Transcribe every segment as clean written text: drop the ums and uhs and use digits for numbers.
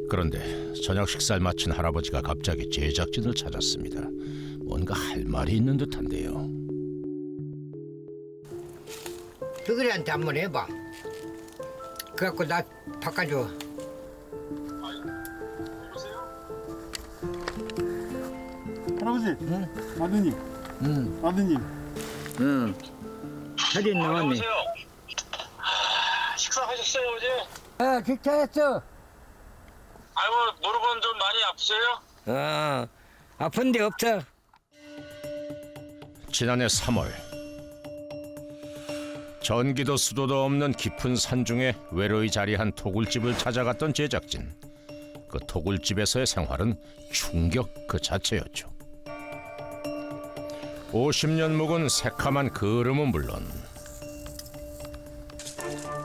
그런데 저녁 식사를 마친 할아버지가 갑자기 제작진을 찾았습니다. 뭔가 할 말이 있는 듯한데요. 뚜그리한테 한번 해봐. 그래갖고 나 바꿔줘. 할아버지, 응? 아드님, 응. 아드님. 응. 사진 나왔네. 여보세요? 식사하셨어요, 어제? 아, 식사했어. 아이고, 무릎은 좀 많이 아프세요? 아픈 데 없어. 지난해 3월 전기도 수도도 없는 깊은 산중에 외로이 자리한 토굴집을 찾아갔던 제작진. 그 토굴집에서의 생활은 충격 그 자체였죠. 50년 묵은 새카만 그름은 물론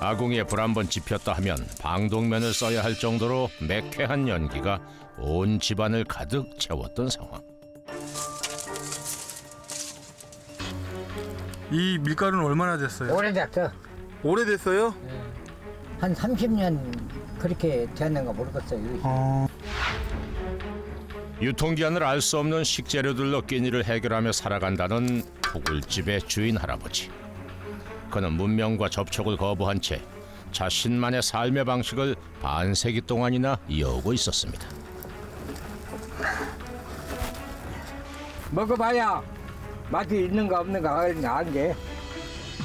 아궁이에 불 한 번 지폈다 하면 방독면을 써야 할 정도로 매캐한 연기가 온 집안을 가득 채웠던 상황. 이 밀가루는 얼마나 됐어요? 오래됐어. 오래됐어요? 한 30년 그렇게 됐는가 모르겠어요. 유통기한을 알 수 없는 식재료들로 끼니를 해결하며 살아간다는 토굴집의 주인 할아버지. 그는 문명과 접촉을 거부한 채 자신만의 삶의 방식을 반세기 동안이나 이어오고 있었습니다. 먹어봐야 맛이 있는가 없는가 알게.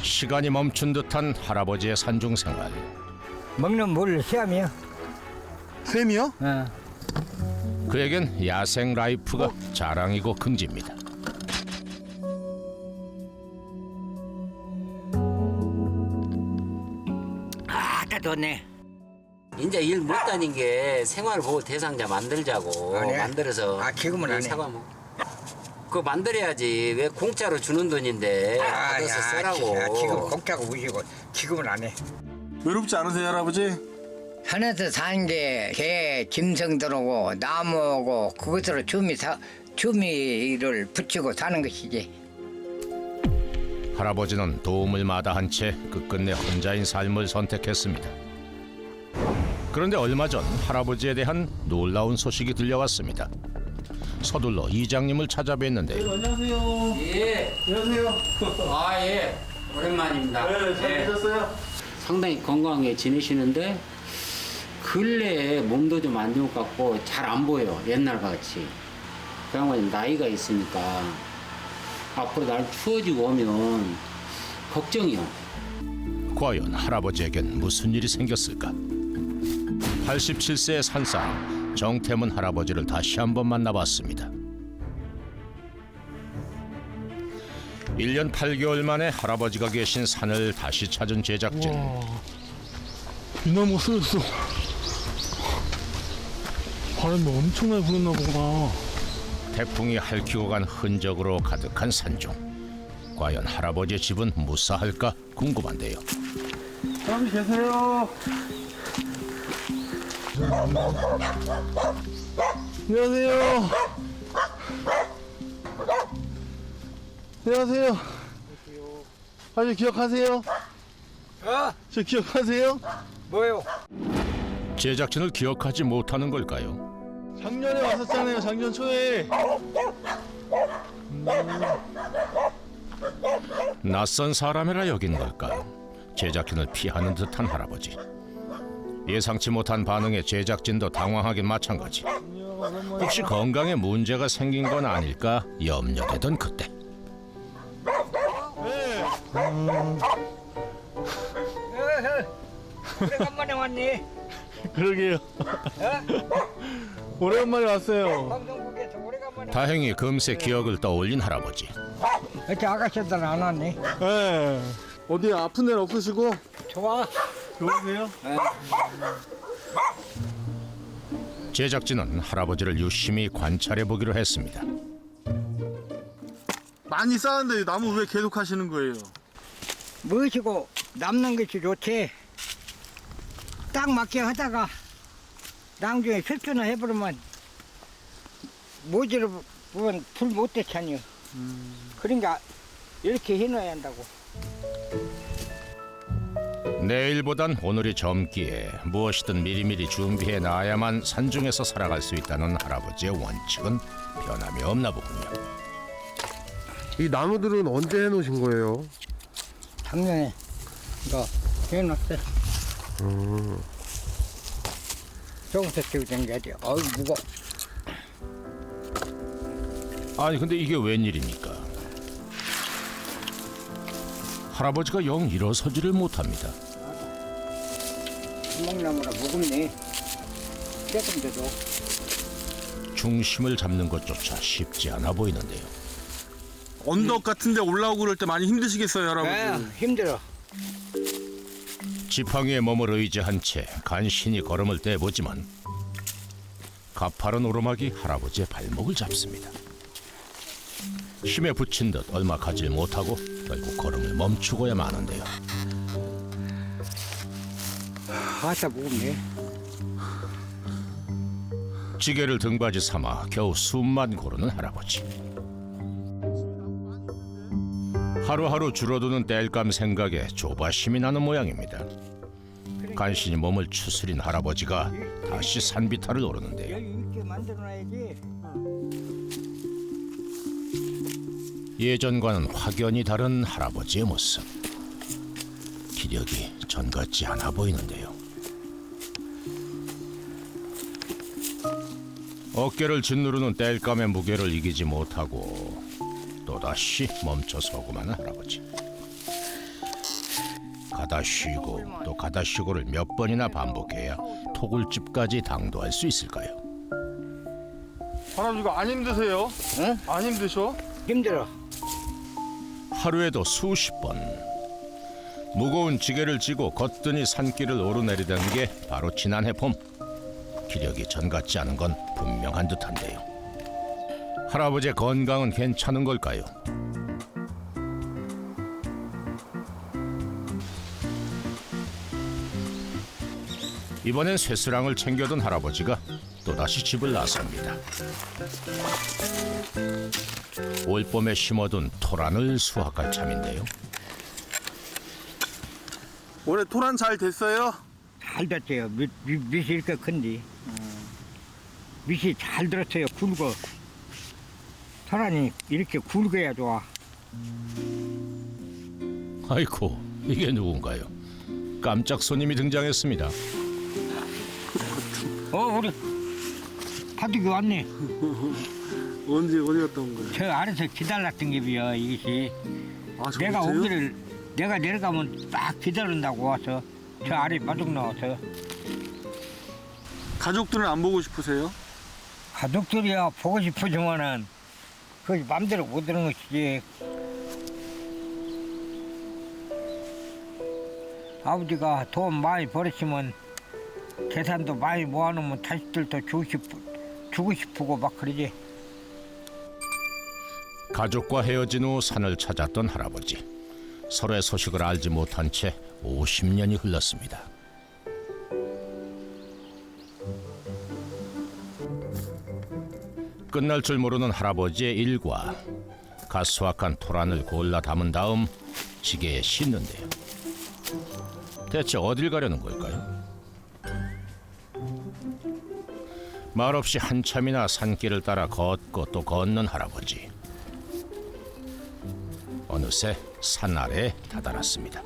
시간이 멈춘 듯한 할아버지의 산중 생활. 먹는 물 시험이요. 쌤이요? 그에겐 야생 라이프가 자랑이고 긍지입니다. 다 좋네. 이제 일 못 다닌 게 생활보호 대상자 만들자고 안 해? 만들어서 지금은 안 해. 사과 먹. 그거 만들어야지. 왜 공짜로 주는 돈인데 받아서 쓰라고. 지금 공짜고 무시고 지금은 안 해. 외롭지 않으세요, 할아버지? 산에서 사는 게 개 짐승 들어오고 나무고 그것으로 주미를 붙이고 사는 것이지. 할아버지는 도움을 마다한 채 끝끝내 혼자인 삶을 선택했습니다. 그런데 얼마 전 할아버지에 대한 놀라운 소식이 들려왔습니다. 서둘러 이장님을 찾아뵀는데요. 안녕하세요. 예. 안녕하세요. 아 예. 오랜만입니다. 네, 잘 예. 계셨어요? 상당히 건강하게 지내시는데 근래에 몸도 좀 안 좋은 것 같고 잘 안 보여. 옛날 같이. 그 양반이 나이가 있으니까 앞으로 날 추워지고 오면 걱정이요. 과연 할아버지에겐 무슨 일이 생겼을까? 87세의 산사람 정태문 할아버지를 다시 한번 만나봤습니다. 1년 8개월 만에 할아버지가 계신 산을 다시 찾은 제작진. 이 나무 쓰였어. 바람이 엄청나게 불었나 보구나. 태풍이 핥히고 간 흔적으로 가득한 산중. 과연 할아버지의 집은 무사할까 궁금한데요. 할아버지 계세요? 안녕하세요. 안녕하세요. 아주 기억하세요? 저 기억하세요? 뭐요? 제작진을 기억하지 못하는 걸까요? 작년에 왔었잖아요. 작년 초에. 낯선 사람이라 여긴 걸까요? 제작진을 피하는 듯한 할아버지. 예상치 못한 반응에 제작진도 당황하긴 마찬가지. 혹시 건강에 문제가 생긴 건 아닐까 염려되던 그때. 네. 오래간만에 왔니? 그러게요. 오랜만에 왔어요. 방송국에서 오래간만에. 다행히 금세 기억을 떠올린 할아버지. 이렇게 아가씨들 안 왔니? 네. 어디 아픈 데는 없으시고? 좋아. 좋으세요? 제작진은 할아버지를 유심히 관찰해 보기로 했습니다. 많이 쌓았는데 나무 왜 계속 하시는 거예요? 무엇이고 남는 것이 좋지. 딱 맞게 하다가 나중에 실수나 해버리면 모지를 보면 불 못 대차니요. 그러니까 이렇게 해놔야 한다고. 내일보단 오늘이 젊기에 무엇이든 미리미리 준비해 놔야만 산중에서 살아갈 수 있다는 할아버지의 원칙은 변함이 없나 보군요. 이 나무들은 언제 해놓으신 거예요? 작년에 이거 해놨어. 저기서 들고 댕겨야 돼. 어이 무거워. 아니 근데 이게 웬일입니까? 할아버지가 영 일어서지를 못합니다. 주먹나무라 무겁네. 조금도 중심을 잡는 것조차 쉽지 않아 보이는데요. 언덕 같은데 올라오고 그럴 때 많이 힘드시겠어요, 할아버지? 힘들어. 지팡이에 몸을 의지한 채 간신히 걸음을 떼보지만 가파른 오르막이 할아버지의 발목을 잡습니다. 힘에 부친 듯 얼마 가질 못하고 결국 걸음을 멈추고야 마는데요. 아따 무겁네. 지게를 등받이 삼아 겨우 숨만 고르는 할아버지. 하루하루 줄어드는 땔감 생각에 조바심이 나는 모양입니다. 간신히 몸을 추스린 할아버지가 다시 산비탈을 오르는데요. 이렇게 만들어놔야지. 예전과는 확연히 다른 할아버지의 모습. 기력이 전 같지 않아 보이는데요. 어깨를 짓누르는 땔감의 무게를 이기지 못하고 또다시 멈춰서고만 하는 할아버지. 가다 쉬고 또 가다 쉬고를 몇 번이나 반복해야 토굴집까지 당도할 수 있을까요? 할아버지 이거 안 힘드세요? 응? 안 힘드셔? 힘들어. 하루에도 수십 번 무거운 지게를 지고 거뜬히 산길을 오르내리던 게 바로 지난해 봄. 기력이 전 같지 않은 건 분명한 듯한데요. 할아버지의 건강은 괜찮은 걸까요? 이번엔 쇠스랑을 챙겨둔 할아버지가 또다시 집을 나섭니다. 올봄에 심어둔 토란을 수확할 참인데요. 올해 토란 잘 됐어요? 잘 됐어요. 밑이 이렇게 큰디. 밑이 잘 들었어요. 굵어. 토란이 이렇게 굵어야 좋아. 아이고, 이게 누군가요? 깜짝 손님이 등장했습니다. 우리 파두기 왔네. 언제 어디 갔다 온 거예요? 저 아래서 기다렸던 게비요. 이것이 아, 저 내가 밑에요? 오기를 내가 내려가면 딱 기다린다고 와서 저 아래 마중 나와서. 가족들은 안 보고 싶으세요? 가족들이야 보고 싶으지만은 그 맘대로 못 하는 것이지. 아버지가 돈 많이 벌었으면 계산도 많이 모아놓으면 자식들도 주고 싶고 막 그러지. 가족과 헤어진 후 산을 찾았던 할아버지. 서로의 소식을 알지 못한 채 50년이 흘렀습니다. 끝날 줄 모르는 할아버지의 일과 갓 수확한 토란을 골라 담은 다음 지게에 싣는데요. 대체 어딜 가려는 걸까요? 말없이 한참이나 산길을 따라 걷고 또 걷는 할아버지. 어느새 산 아래에 다다랐습니다.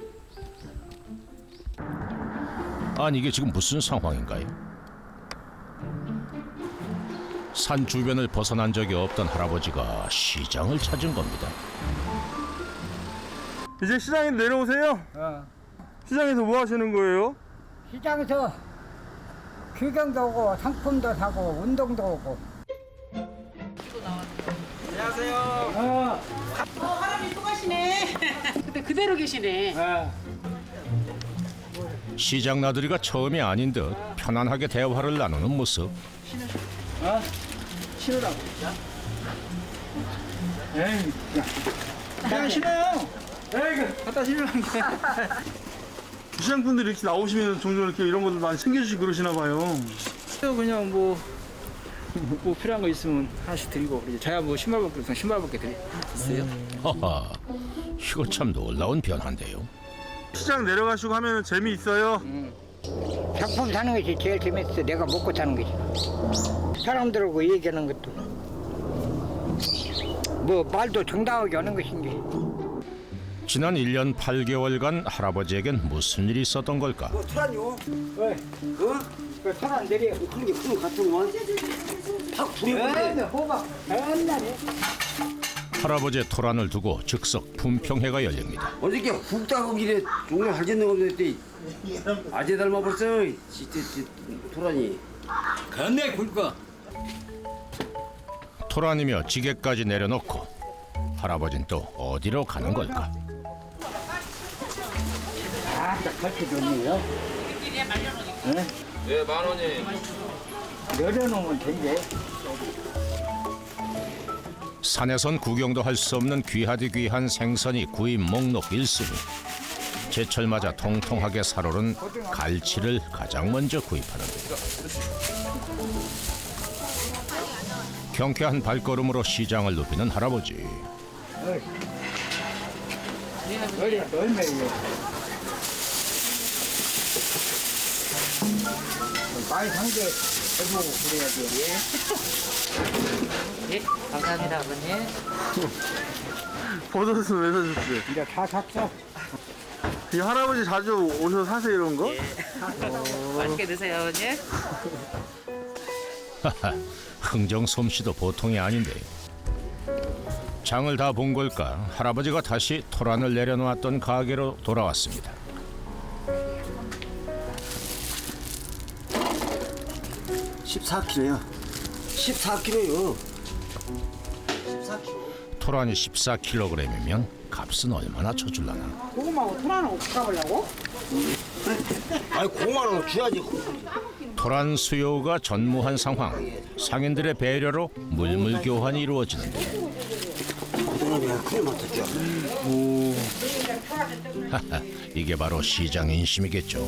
아니 이게 지금 무슨 상황인가요? 산 주변을 벗어난 적이 없던 할아버지가 시장을 찾은 겁니다. 이제 시장에 내려오세요? 시장에서 뭐 하시는 거예요? 시장에서 구경도 오고 상품도 사고 운동도 오고. 사람이 또 가시네. 근데 그대로 계시네. 시장 나들이가 처음이 아닌 듯 편안하게 대화를 나누는 모습. 싫으라고. 에이, 야 싫어요. 에이, 갖다 싫으라는 게. 시장 분들이 이렇게 나오시면 종종 이렇게 이런 것들 많이 챙겨주시고 그러시나 봐요. 그냥 뭐 필요한 거 있으면 하나씩 드리고 그러지. 저야 뭐 신발 벗고 있으면 신발 벗게 드리세요. 하하, 이거 참 놀라운 변화인데요. 시장 내려가시고 하면 재미있어요? 작품 사는 것이 제일 재밌어. 내가 먹고 사는 것이. 사람들하고 얘기하는 것도 뭐 말도 정당하게 하는 것인지. 지난 1년 8개월간 할아버지에겐 무슨 일이 있었던 걸까? 토란요? 왜? 그 토란 내려. 그게 그 같은 건? 팍 부려버려. 호박 옛날에. 할아버지의 토란을 두고 즉석 품평회가 열립니다. 어저께 훅다고 길에 종로 할짓는 없는데 아재 닮아버렸어. 진짜 토란이. 건네 굵어. 토란이며 지게까지 내려놓고 할아버진 또 어디로 가는 걸까? 아, 같이 좋네요. 네, 10,000원이. 내려놓으면 된대. 산에선 구경도 할 수 없는 귀하디 귀한 생선이 구입 목록 1순위. 제철 맞아 통통하게 살오른 갈치를 가장 먼저 구입하는데요. 경쾌한 발걸음으로 시장을 누비는 할아버지. 얼마예요? 많이 산게 해보고 그래야지. 예, 감사합니다, 아버님. 버섯은 왜 사셨어요? 이제 다 샀어. 이 할아버지 자주 오셔서 사세요 이런 거? 맛있게 드세요, 아버님. 흥정 솜씨도 보통이 아닌데 장을 다 본 걸까 할아버지가 다시 토란을 내려놓았던 가게로 돌아왔습니다. (14kg요) 14kg요. 토란이 14kg이면 값은 얼마나 쳐줄라나. 고구마하고 토란하고 볶아보려고? 아니 5만 원 줘야지. 토란 수요가 전무한 상황. 상인들의 배려로 물물 교환이 이루어지는데 그러면 그래 맞췄죠. 이게 바로 시장 인심이겠죠.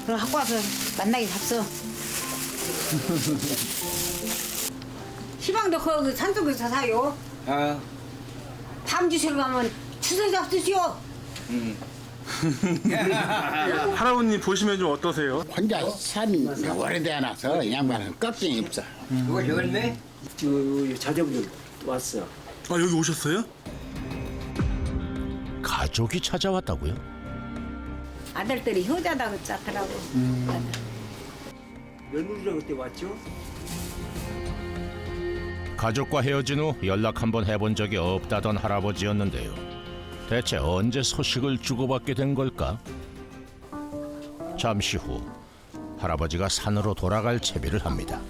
그럼 갖고 와서 만나게 잡숴. 시방도 그 산속에서 사요. 밤 주시러 가면 주소 잡수시오. 할아버님 보시면 좀 어떠세요? 혼자 산이 오래되어놔서 이 양반은 걱정이 없어. 이거 열매? 자제분들 왔어. 아 여기 오셨어요? 가족이 찾아왔다고요? 아들들이 효자다고 짰더라고. 며느리랑 그때 왔죠? 가족과 헤어진 후 연락 한번 해본 적이 없다던 할아버지였는데요. 대체 언제 소식을 주고받게 된 걸까? 잠시 후 할아버지가 산으로 돌아갈 채비를 합니다.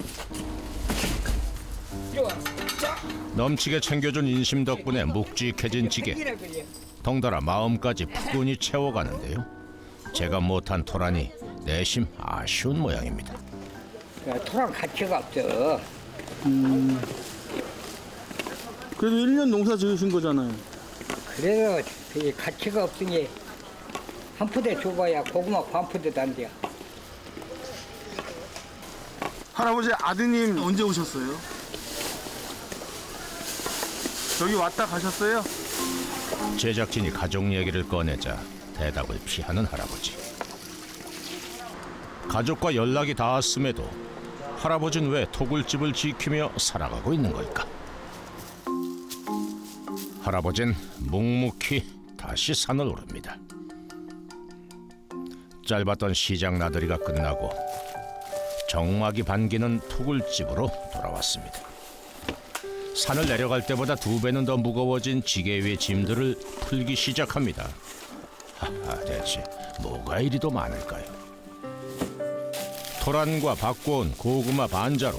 넘치게 챙겨준 인심 덕분에 묵직해진 지게. 덩달아 마음까지 푸근히 채워가는데요. 제가 못한 토란이 내심 아쉬운 모양입니다. 토란 가치가 없어. 그래도 1년 농사 지으신 거잖아요. 그래서 되게 가치가 없으니 한 푸대 줘봐야 고구마 반 푸대도 안 돼요. 할아버지 아드님 언제 오셨어요? 여기 왔다 가셨어요? 제작진이 가족 얘기를 꺼내자 대답을 피하는 할아버지. 가족과 연락이 닿았음에도 할아버지는 왜 토굴집을 지키며 살아가고 있는 걸까? 할아버지는 묵묵히 다시 산을 오릅니다. 짧았던 시장 나들이가 끝나고 정막이 반기는 토굴집으로 돌아왔습니다. 산을 내려갈 때보다 2배는 더 무거워진 지게 위의 짐들을 풀기 시작합니다. 하하, 대체 뭐가 이리도 많을까요? 토란과 바꿔온 고구마 반자루.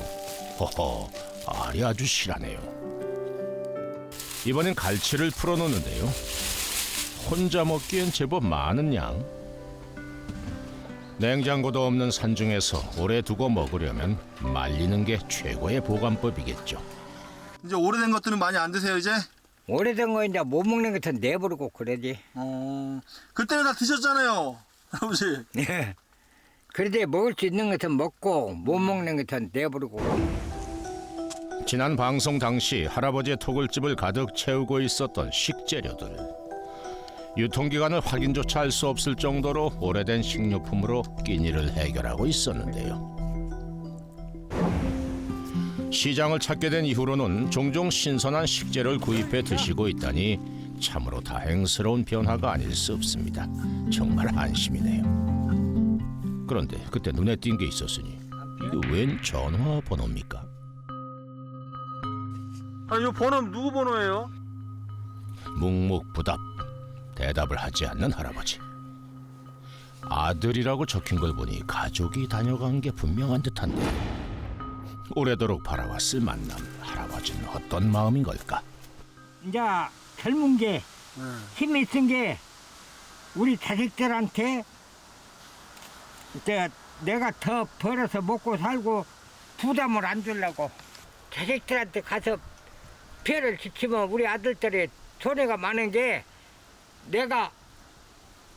허허, 알이 아주 실하네요. 이번엔 갈치를 풀어놓는데요. 혼자 먹기엔 제법 많은 양. 냉장고도 없는 산중에서 오래 두고 먹으려면 말리는 게 최고의 보관법이겠죠. 이제 오래된 것들은 많이 안 드세요 이제? 오래된 거 이제 못 먹는 것은 내버리고 그러지. 그때는 다 드셨잖아요 할아버지. 그래도 먹을 수 있는 것은 먹고 못 먹는 것은 내버리고. 지난 방송 당시 할아버지의 토굴집을 가득 채우고 있었던 식재료들. 유통기간을 확인조차 할 수 없을 정도로 오래된 식료품으로 끼니를 해결하고 있었는데요. 시장을 찾게 된 이후로는 종종 신선한 식재료를 구입해 드시고 있다니 참으로 다행스러운 변화가 아닐 수 없습니다. 정말 안심이네요. 그런데 그때 눈에 띈 게 있었으니 이게 웬 전화번호입니까? 아니 이 번호 누구 번호예요? 묵묵부답 대답을 하지 않는 할아버지. 아들이라고 적힌 걸 보니 가족이 다녀간 게 분명한 듯한데 오래도록 바라왔을 만남 할아버지는 어떤 마음인 걸까? 이제 젊은 게 힘이 있은 게 우리 자식들한테 내가 더 벌어서 먹고 살고 부담을 안 주려고 자식들한테 가서 피해를 지치면 우리 아들들이 손해가 많은 게 내가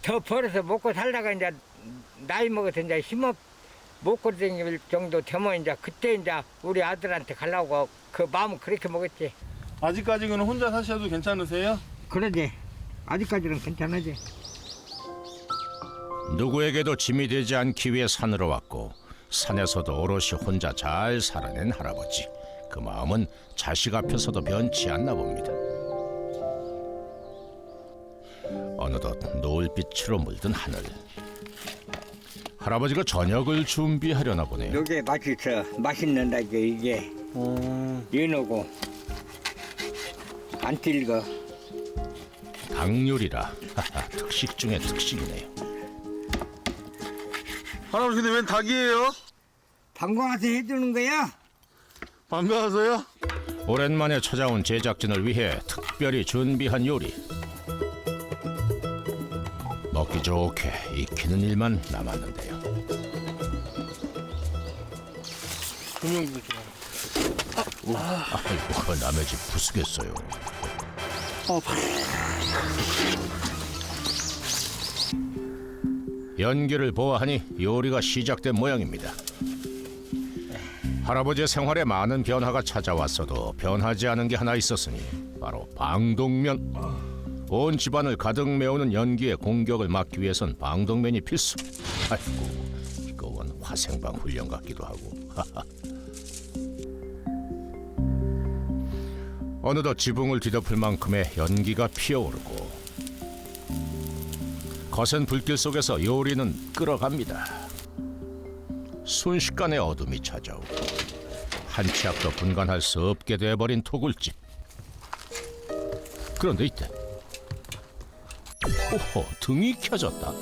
더 벌어서 먹고 살다가 이제 나이 먹어서 이제 힘없 먹고 다닐 정도 되면 이제 그때 이제 우리 아들한테 가려고 그 마음은 그렇게 먹었지. 아직까지는 혼자 사셔도 괜찮으세요? 그러지. 아직까지는 괜찮아지. 누구에게도 짐이 되지 않기 위해 산으로 왔고 산에서도 오롯이 혼자 잘 살아낸 할아버지. 그 마음은 자식 앞에서도 변치 않나 봅니다. 어느덧 노을빛으로 물든 하늘. 할아버지가 저녁을 준비하려나 보네요. 요게 맛있는다 이게 연어고 안 찔거. 닭요리라 특식 중에 특식이네요. 할아버지 근데 웬 닭이에요? 방광와서 해주는 거야? 반가워서요? 오랜만에 찾아온 제작진을 위해 특별히 준비한 요리. 먹기 좋게 익히는 일만 남았는데요. 조명도 좋아. 아이고 남의 집 부수겠어요. 연기를 보아하니 요리가 시작된 모양입니다. 할아버지의 생활에 많은 변화가 찾아왔어도 변하지 않은 게 하나 있었으니 바로 방독면. 온 집안을 가득 메우는 연기의 공격을 막기 위해선 방독면이 필수. 아이고 이거 원 화생방 훈련 같기도 하고. 어느덧 지붕을 뒤덮을 만큼의 연기가 피어오르고 거센 불길 속에서 요리는 끓어갑니다. 순식간에 어둠이 찾아오고 한 치 앞도 분간할 수 없게 돼버린 토굴집. 그런데 이때 오호, 등이 켜졌다.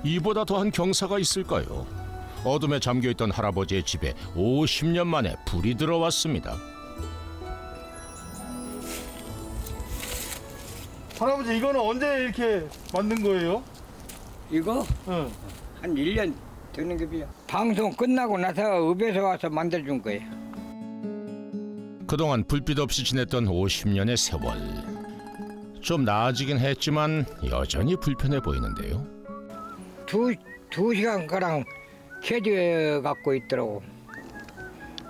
이보다 더한 경사가 있을까요? 어둠에 잠겨있던 할아버지의 집에 50년 만에 불이 들어왔습니다. 할아버지 이거는 언제 이렇게 만든 거예요? 이거 응. 한 1년 되는 게 비야. 방송 끝나고 나서 읍에서 와서 만들어준 거예요. 그동안 불빛 없이 지냈던 50년의 세월. 좀 나아지긴 했지만 여전히 불편해 보이는데요. 두 시간 가량 켜져 갖고 있더라고.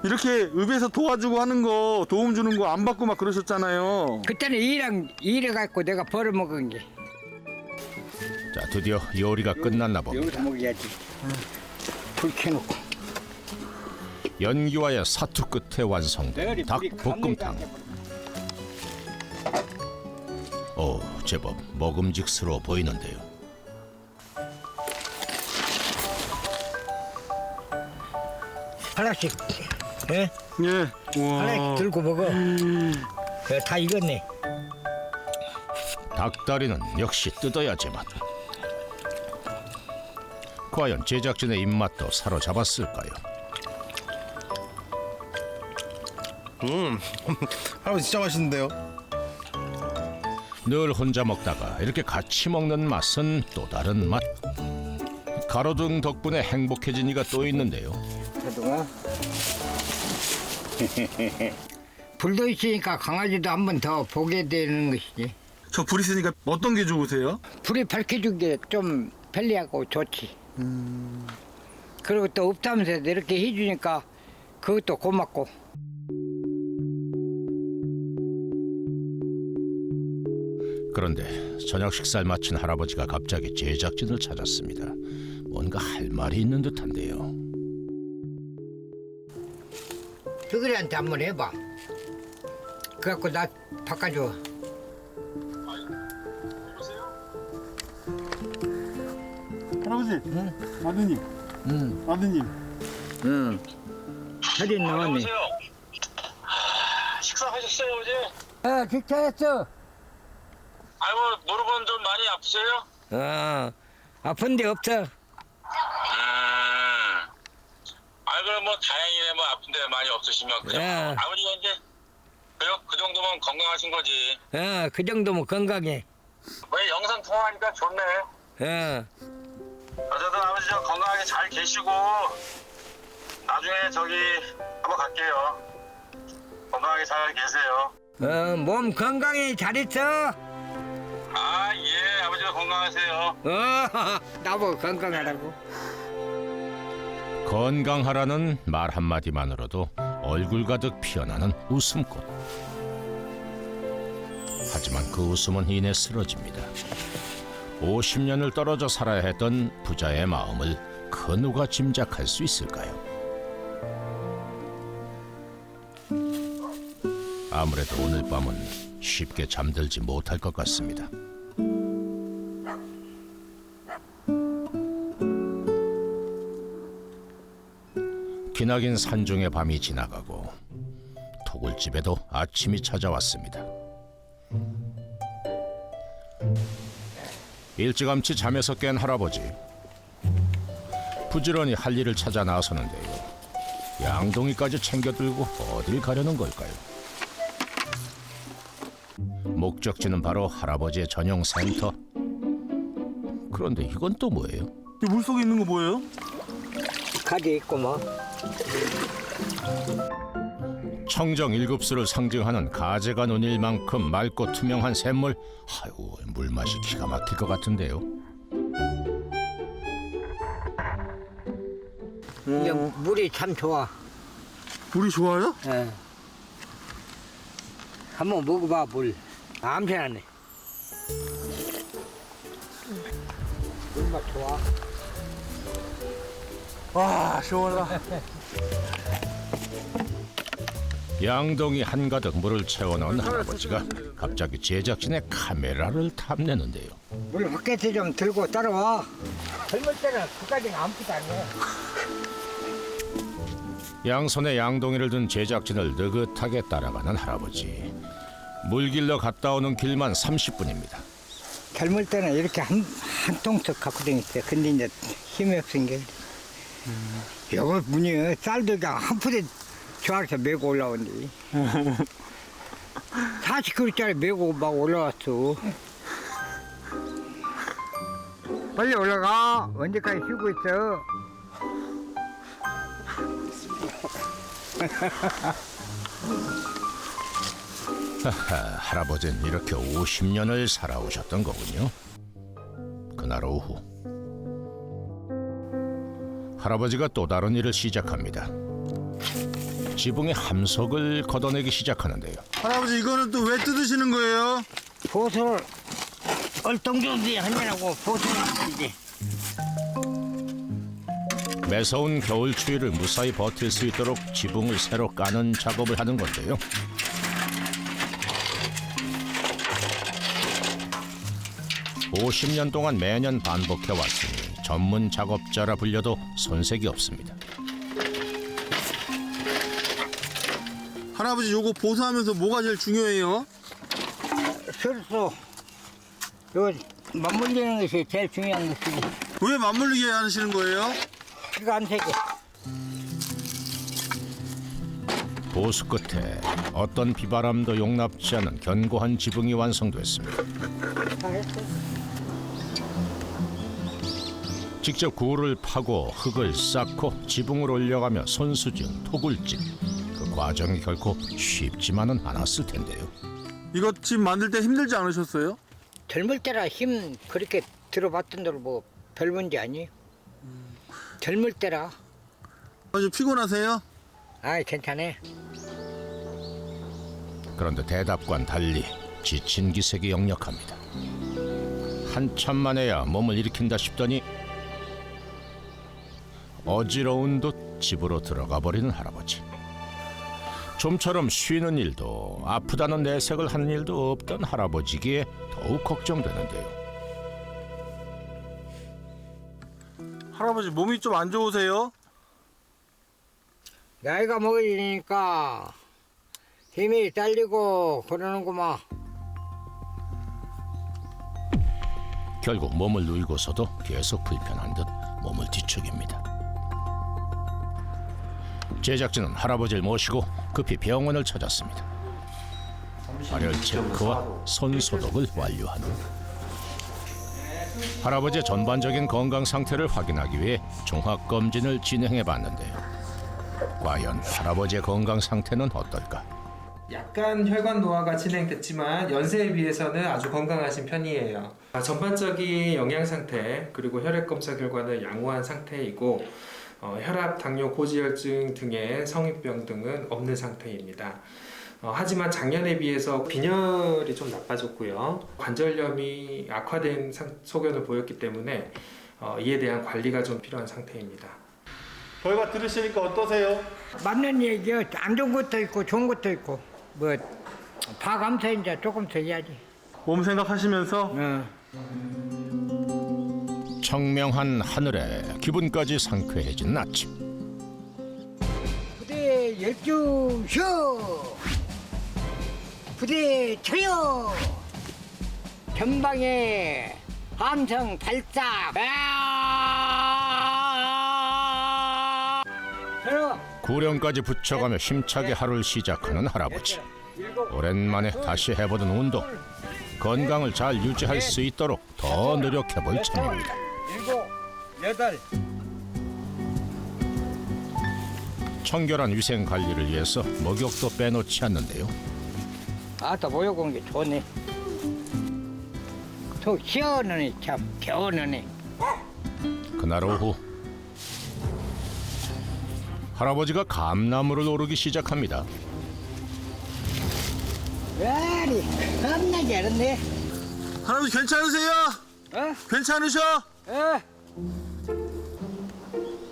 이렇게 읍에서 도와주고 하는 거 도움 주는 거 안 받고 막 그러셨잖아요. 그때는 일해 갖고 내가 벌어먹은 게. 자, 드디어 요리가 끝났나 봅니다. 여기서 먹어야지. 불 켜놓고. 연기와의 사투 끝에 완성된 닭볶음탕. 오, 제법 먹음직스러워 보이는데요. 하나씩, 예? 예. 하나씩 들고 먹어. 다 익었네. 닭다리는 역시 뜯어야 제맛. 과연 제작진의 입맛도 사로잡았을까요? 할아버지 진짜 맛있는데요? 늘 혼자 먹다가 이렇게 같이 먹는 맛은 또 다른 맛. 가로등 덕분에 행복해진 이가 또 있는데요. 그동안 불도 있으니까 강아지도 한 번 더 보게 되는 것이지. 저 불 있으니까 어떤 게 좋으세요? 불이 밝혀준 게 좀 편리하고 좋지. 그리고 또 없다면서 이렇게 해주니까 그것도 고맙고. 그런데 저녁 식사를 마친 할아버지가 갑자기 제작진을 찾았습니다. 뭔가 할 말이 있는 듯한데요. 저그리한테 한번 해봐. 그래갖고 나 바꿔줘. 할아버지, 응? 아드님, 응. 아드님. 응. 사진 나왔네. 여보세요? 식사하셨어요 어제? 식사했어. 아이고 무릎은 좀 많이 아프세요? 아픈데 없어. 아이 그럼 뭐 다행이네 뭐 아픈데 많이 없으시면 그냥 예. 아버지가 이제 그 정도면 건강하신 거지. 그 정도면 건강해. 왜 영상 통화하니까 좋네. 어쨌든 아버지 좀 건강하게 잘 계시고 나중에 저기 한번 갈게요. 건강하게 잘 계세요. 몸 건강히 잘 있어. 아 예 아버지가 건강하세요. 나보고 건강하라고. 건강하라는 말 한마디만으로도 얼굴 가득 피어나는 웃음꽃. 하지만 그 웃음은 이내 쓰러집니다. 50년을 떨어져 살아야 했던 부자의 마음을 그 누가 짐작할 수 있을까요? 아무래도 오늘 밤은 쉽게 잠들지 못할 것 같습니다. 기나긴 산중의 밤이 지나가고 토굴집에도 아침이 찾아왔습니다. 일찌감치 잠에서 깬 할아버지. 부지런히 할 일을 찾아 나서는데요. 양동이까지 챙겨들고 어딜 가려는 걸까요? 목적지는 바로 할아버지의 전용 센터. 그런데 이건 또 뭐예요? 이 물속에 있는 거 뭐예요? 가지 있고 뭐. 청정 일급수를 상징하는 가재가 논일 만큼 맑고 투명한 샘물. 아유, 물맛이 기가 막힐 것 같은데요. 이제 물이 참 좋아. 물이 좋아요? 예. 한번 먹어봐 물. 암새하네. 물맛 좋아. 와, 시원하다. 양동이 한가득 물을 채워넣은 할아버지가 갑자기 제작진의 카메라를 탐내는데요. 물 밖에서 좀 들고 따라와. 젊을 때는 그까지는 아무것도 안 해. 양손에 양동이를 든 제작진을 느긋하게 따라가는 할아버지. 물 길러 갔다 오는 길만 30분입니다. 젊을 때는 이렇게 한 통씩 갖고 다녔어요. 근데 이제 힘이 없은 게. 여기 문이 쌀도 그냥 한 푸대 저한테 메고 올라온디. 40kg짜리 메고 막 올라왔어. 빨리 올라가. 언제까지 쉬고 있어. 할아버지는 이렇게 50년을 살아오셨던 거군요. 그날 오후 할아버지가 또 다른 일을 시작합니다. 지붕의 함석을 걷어내기 시작하는데요. 할아버지 이거는 또 왜 뜯으시는 거예요? 보수를 얼뚱뚱이 하느라고 보수를 이제. 매서운 겨울 추위를 무사히 버틸 수 있도록 지붕을 새로 까는 작업을 하는 건데요. (50년) 동안 매년 반복해왔으니 전문 작업자라 불려도 손색이 없습니다. 할아버지 요거 보수하면서 뭐가 제일 중요해요? 서로 요 맞물리는 것이 제일 중요한 것이지. 왜 맞물리게 하시는 거예요? 피가 안 새게. 보수 끝에 어떤 비바람도 용납지 않는 견고한 지붕이 완성됐습니다. 직접 굴을 파고 흙을 쌓고 지붕을 올려가며 손수진 토굴집. 그 과정이 결코 쉽지만은 않았을 텐데요. 이거 집 만들 때 힘들지 않으셨어요? 젊을 때라 힘 그렇게 들어봤던 대로 뭐 별 문제 아니에요. 젊을 때라. 아주 피곤하세요? 아이 괜찮아. 그런데 대답과는 달리 지친 기색이 역력합니다. 한참 만에야 몸을 일으킨다 싶더니 어지러운 듯 집으로 들어가 버리는 할아버지. 좀처럼 쉬는 일도 아프다는 내색을 하는 일도 없던 할아버지기에 더욱 걱정되는데요. 할아버지 몸이 좀 안 좋으세요? 나이가 먹으니까 힘이 딸리고 그러는구만. 결국 몸을 누이고서도 계속 불편한 듯 몸을 뒤척입니다. 제작진은 할아버지를 모시고 급히 병원을 찾았습니다. 발열 체크와 손 소독을 완료한 후 할아버지의 전반적인 건강 상태를 확인하기 위해 종합 검진을 진행해 봤는데요. 과연 할아버지의 건강 상태는 어떨까? 약간 혈관 노화가 진행됐지만 연세에 비해서는 아주 건강하신 편이에요. 전반적인 영양 상태 그리고 혈액 검사 결과는 양호한 상태이고 혈압, 당뇨, 고지혈증 등의 성인병 등은 없는 상태입니다. 하지만 작년에 비해서 빈혈이 좀 나빠졌고요. 관절염이 악화된 소견을 보였기 때문에 이에 대한 관리가 좀 필요한 상태입니다. 결과 들으시니까 어떠세요? 맞는 얘기요. 안 좋은 것도 있고 좋은 것도 있고 뭐 다 감사 이제 조금 더 해야지. 몸 생각하시면서 청명한 하늘에 기분까지 상쾌해지는 아침. 부대 12쇼 부대 쳐요. 전방에 함성 발작. 구령까지 붙여가며 힘차게 하루를 시작하는 할아버지. 오랜만에 다시 해보던 운동. 건강을 잘 유지할 수 있도록 더 노력해볼 참입니다. 7, 8. 청결한 위생 관리를 위해서 목욕도 빼놓지 않는데요. 아따 목욕 온 게 좋네. 속 시원하네 참 개운하네. 그날 오후 할아버지가 감나무를 오르기 시작합니다. 아니 겁나 잘했네. 할아버지 괜찮으세요? 괜찮으셔?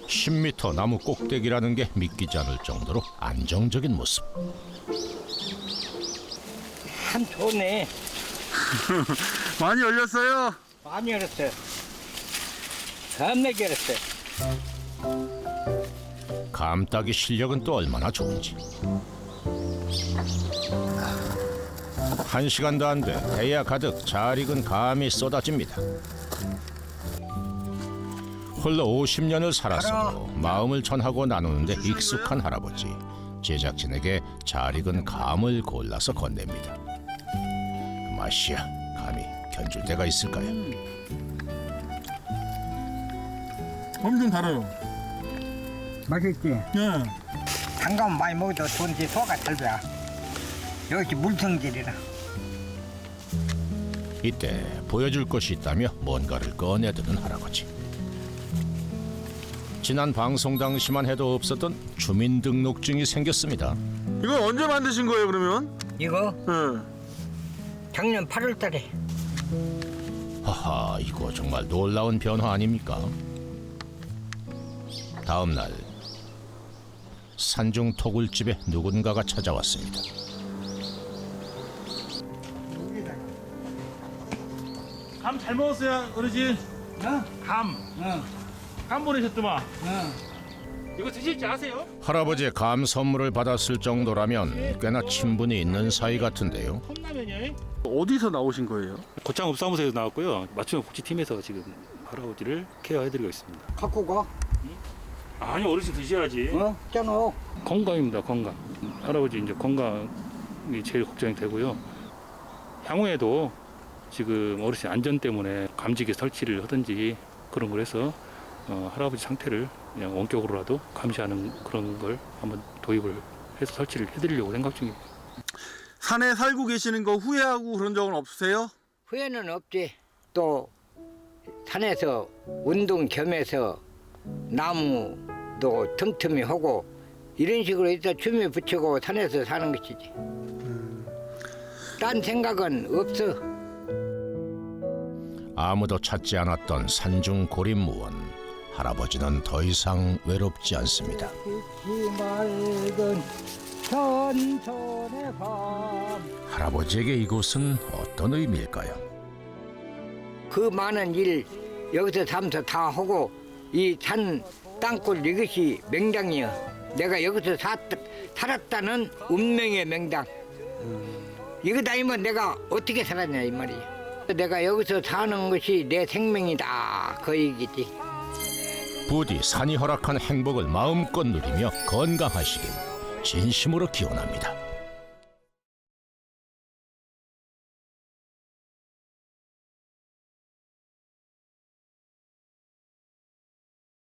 10m 나무 꼭대기라는 게 믿기지 않을 정도로 안정적인 모습. 참 좋네. 많이 열렸어요? 많이 열었어요. 겁나 열었어요. 감 따기 실력은 또 얼마나 좋은지. 1시간도 안 돼 대야 가득 잘 익은 감이 쏟아집니다. 홀로 50년을 살았어도 마음을 전하고 나누는데 익숙한 할아버지. 제작진에게 잘 익은 감을 골라서 건넵니다. 그 맛이야 감이 견줄 때가 있을까요? 엄청 달아요. 맛있지? 네. 단감 많이 먹어도 좋은데 소가 달다. 여기 물성질이라. 이때 보여줄 것이 있다며 뭔가를 꺼내드는 할아버지. 지난 방송 당시만 해도 없었던 주민등록증이 생겼습니다. 이거 언제 만드신 거예요 그러면? 이거 네. 작년 8월 달에. 하하, 이거 정말 놀라운 변화 아닙니까? 다음 날 산중 토굴집에 누군가가 찾아왔습니다. 감 잘 먹었어요 어르신? 감 보내셨더만. 이거 드실지 아세요? 할아버지의 감 선물을 받았을 정도라면 꽤나 친분이 있는 사이 같은데요. 어디서 나오신 거예요? 고창읍사무소에서 나왔고요. 맞춤형 복지팀에서 지금 할아버지를 케어해드리고 있습니다. 갖고 가. 아니 어르신 드셔야지. 있잖아. 건강입니다. 건강. 할아버지 이제 건강이 제일 걱정이 되고요. 향후에도 지금 어르신 안전 때문에 감지기 설치를 하든지 그런 걸 해서 할아버지 상태를 그냥 원격으로라도 감시하는 그런 걸 한번 도입을 해서 설치를 해드리려고 생각 중입니다. 산에 살고 계시는 거 후회하고 그런 적은 없으세요? 후회는 없지. 또 산에서 운동 겸해서 나무도 틈틈이 하고 이런 식으로 해서 춤에 붙이고 산에서 사는 것이지. 딴 생각은 없어. 아무도 찾지 않았던 산중 고립무원. 할아버지는 더 이상 외롭지 않습니다. 맑은 천천의 밤. 할아버지에게 이곳은 어떤 의미일까요? 그 많은 일 여기서 살면서 다 하고 이 산 땅굴 이것이 명당이야. 내가 여기서 살았다는 운명의 명당. 이거 아니면 내가 어떻게 살았냐 이 말이야. 내가 여기서 사는 것이 내 생명이다 그 얘기지. 부디 산이 허락한 행복을 마음껏 누리며 건강하시길 진심으로 기원합니다.